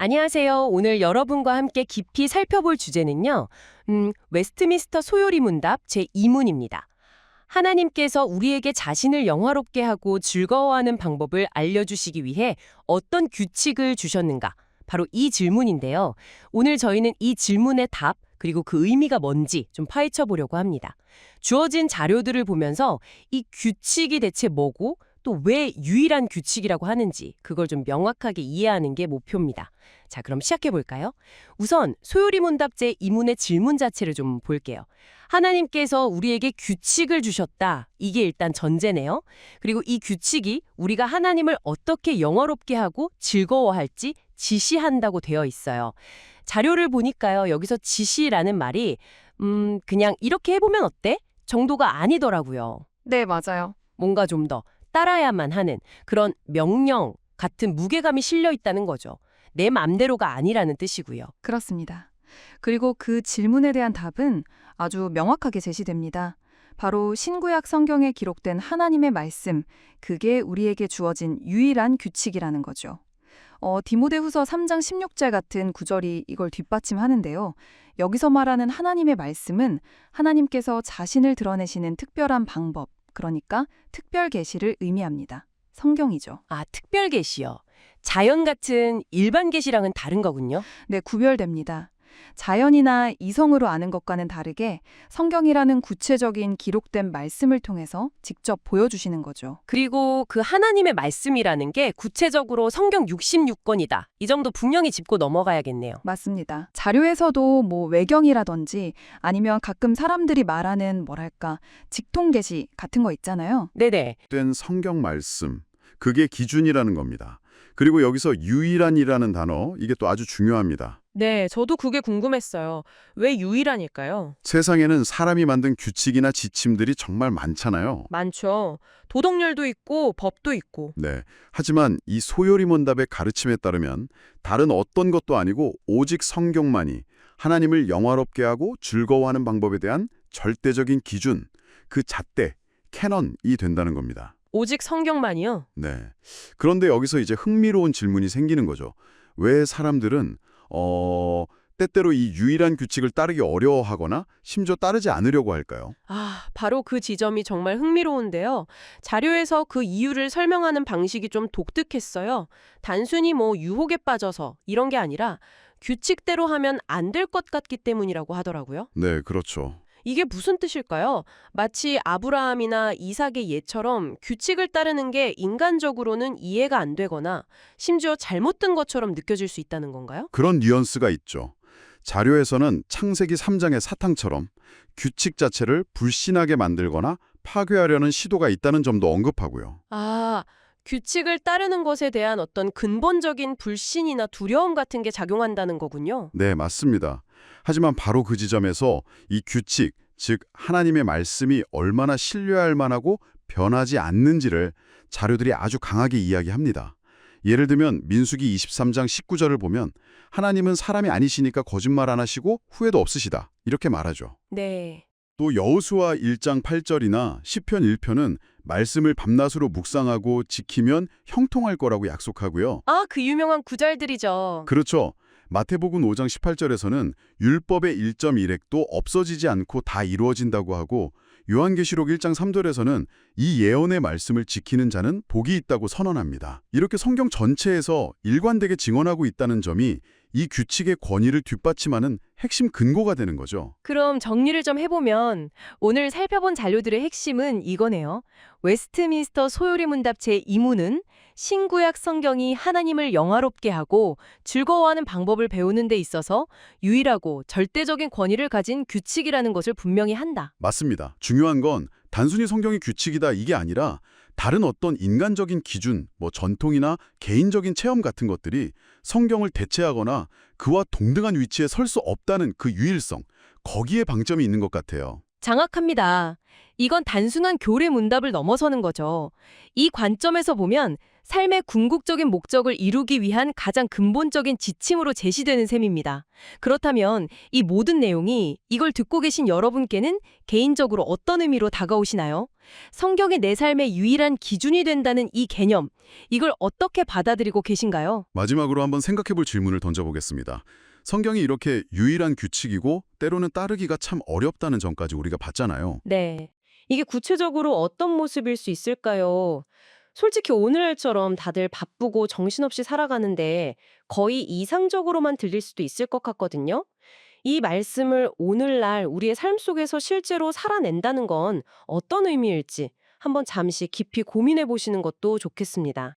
안녕하세요. 오늘 여러분과 함께 깊이 살펴볼 주제는요. 웨스트민스터 소요리 문답 제2문입니다. 하나님께서 우리에게 자신을 영화롭게 하고 즐거워하는 방법을 알려주시기 위해 어떤 규칙을 주셨는가? 바로 이 질문인데요. 오늘 저희는 이 질문의 답, 그리고 그 의미가 뭔지 좀 파헤쳐 보려고 합니다. 주어진 자료들을 보면서 이 규칙이 대체 뭐고 또 왜 유일한 규칙이라고 하는지 그걸 좀 명확하게 이해하는 게 목표입니다. 자, 그럼 시작해 볼까요? 우선 소요리 문답제 이문의 질문 자체를 좀 볼게요. 하나님께서 우리에게 규칙을 주셨다. 이게 일단 전제네요. 그리고 이 규칙이 우리가 하나님을 어떻게 영화롭게 하고 즐거워할지 지시한다고 되어 있어요. 자료를 보니까요. 여기서 지시라는 말이 그냥 이렇게 해보면 어때? 정도가 아니더라고요. 네, 맞아요. 뭔가 좀 더 따라야만 하는 그런 명령 같은 무게감이 실려 있다는 거죠. 내 맘대로가 아니라는 뜻이고요. 그렇습니다. 그리고 그 질문에 대한 답은 아주 명확하게 제시됩니다. 바로 신구약 성경에 기록된 하나님의 말씀, 그게 우리에게 주어진 유일한 규칙이라는 거죠. 디모데후서 3장 16절 같은 구절이 이걸 뒷받침하는데요. 여기서 말하는 하나님의 말씀은 하나님께서 자신을 드러내시는 특별한 방법, 그러니까 특별 계시를 의미합니다. 성경이죠. 아, 특별 계시요. 자연 같은 일반 계시랑은 다른 거군요. 네, 구별됩니다. 자연이나 이성으로 아는 것과는 다르게 성경이라는 구체적인 기록된 말씀을 통해서 직접 보여주시는 거죠. 그리고 그 하나님의 말씀이라는 게 구체적으로 성경 66권이다. 이 정도 분명히 짚고 넘어가야겠네요. 맞습니다. 자료에서도 외경이라든지 아니면 가끔 사람들이 말하는 직통계시 같은 거 있잖아요. 네네. 된 성경 말씀, 그게 기준이라는 겁니다. 그리고 여기서 유일한이라는 단어, 이게 또 아주 중요합니다. 네, 저도 그게 궁금했어요. 왜 유일한일까요? 세상에는 사람이 만든 규칙이나 지침들이 정말 많잖아요. 많죠. 도덕률도 있고 법도 있고. 네. 하지만 이 소요리 문답의 가르침에 따르면 다른 어떤 것도 아니고 오직 성경만이 하나님을 영화롭게 하고 즐거워하는 방법에 대한 절대적인 기준, 그 잣대, 캐넌이 된다는 겁니다. 오직 성경만이요? 네. 그런데 여기서 이제 흥미로운 질문이 생기는 거죠. 왜 사람들은 때때로 이 유일한 규칙을 따르기 어려워하거나 심지어 따르지 않으려고 할까요? 아, 바로 그 지점이 정말 흥미로운데요. 자료에서 그 이유를 설명하는 방식이 좀 독특했어요. 단순히 유혹에 빠져서 이런 게 아니라 규칙대로 하면 안 될 것 같기 때문이라고 하더라고요. 네, 그렇죠. 이게 무슨 뜻일까요? 마치 아브라함이나 이삭의 예처럼 규칙을 따르는 게 인간적으로는 이해가 안 되거나 심지어 잘못된 것처럼 느껴질 수 있다는 건가요? 그런 뉘앙스가 있죠. 자료에서는 창세기 3장의 사탕처럼 규칙 자체를 불신하게 만들거나 파괴하려는 시도가 있다는 점도 언급하고요. 아, 규칙을 따르는 것에 대한 어떤 근본적인 불신이나 두려움 같은 게 작용한다는 거군요. 네, 맞습니다. 하지만 바로 그 지점에서 이 규칙, 즉 하나님의 말씀이 얼마나 신뢰할 만하고 변하지 않는지를 자료들이 아주 강하게 이야기합니다. 예를 들면 민수기 23장 19절을 보면 하나님은 사람이 아니시니까 거짓말 안 하시고 후회도 없으시다. 이렇게 말하죠. 네. 또 여호수아 1장 8절이나 시편 1편은 말씀을 밤낮으로 묵상하고 지키면 형통할 거라고 약속하고요. 아, 그 유명한 구절들이죠. 그렇죠. 마태복음 5장 18절에서는 율법의 1.1획도 없어지지 않고 다 이루어진다고 하고 요한계시록 1장 3절에서는 이 예언의 말씀을 지키는 자는 복이 있다고 선언합니다. 이렇게 성경 전체에서 일관되게 증언하고 있다는 점이 이 규칙의 권위를 뒷받침하는 핵심 근거가 되는 거죠. 그럼 정리를 좀 해보면 오늘 살펴본 자료들의 핵심은 이거네요. 웨스트민스터 소요리 문답 제2문은 신구약 성경이 하나님을 영화롭게 하고 즐거워하는 방법을 배우는 데 있어서 유일하고 절대적인 권위를 가진 규칙이라는 것을 분명히 한다. 맞습니다. 중요한 건 단순히 성경의 규칙이다 이게 아니라 다른 어떤 인간적인 기준, 전통이나 개인적인 체험 같은 것들이 성경을 대체하거나 그와 동등한 위치에 설 수 없다는 그 유일성, 거기에 방점이 있는 것 같아요. 장악합니다. 이건 단순한 교리 문답을 넘어서는 거죠. 이 관점에서 보면 삶의 궁극적인 목적을 이루기 위한 가장 근본적인 지침으로 제시되는 셈입니다. 그렇다면 이 모든 내용이 이걸 듣고 계신 여러분께는 개인적으로 어떤 의미로 다가오시나요? 성경이 내 삶의 유일한 기준이 된다는 이 개념, 이걸 어떻게 받아들이고 계신가요? 마지막으로 한번 생각해볼 질문을 던져보겠습니다. 성경이 이렇게 유일한 규칙이고 때로는 따르기가 참 어렵다는 점까지 우리가 봤잖아요. 네. 이게 구체적으로 어떤 모습일 수 있을까요? 솔직히 오늘처럼 다들 바쁘고 정신없이 살아가는데 거의 이상적으로만 들릴 수도 있을 것 같거든요. 이 말씀을 오늘날 우리의 삶 속에서 실제로 살아낸다는 건 어떤 의미일지 한번 잠시 깊이 고민해 보시는 것도 좋겠습니다.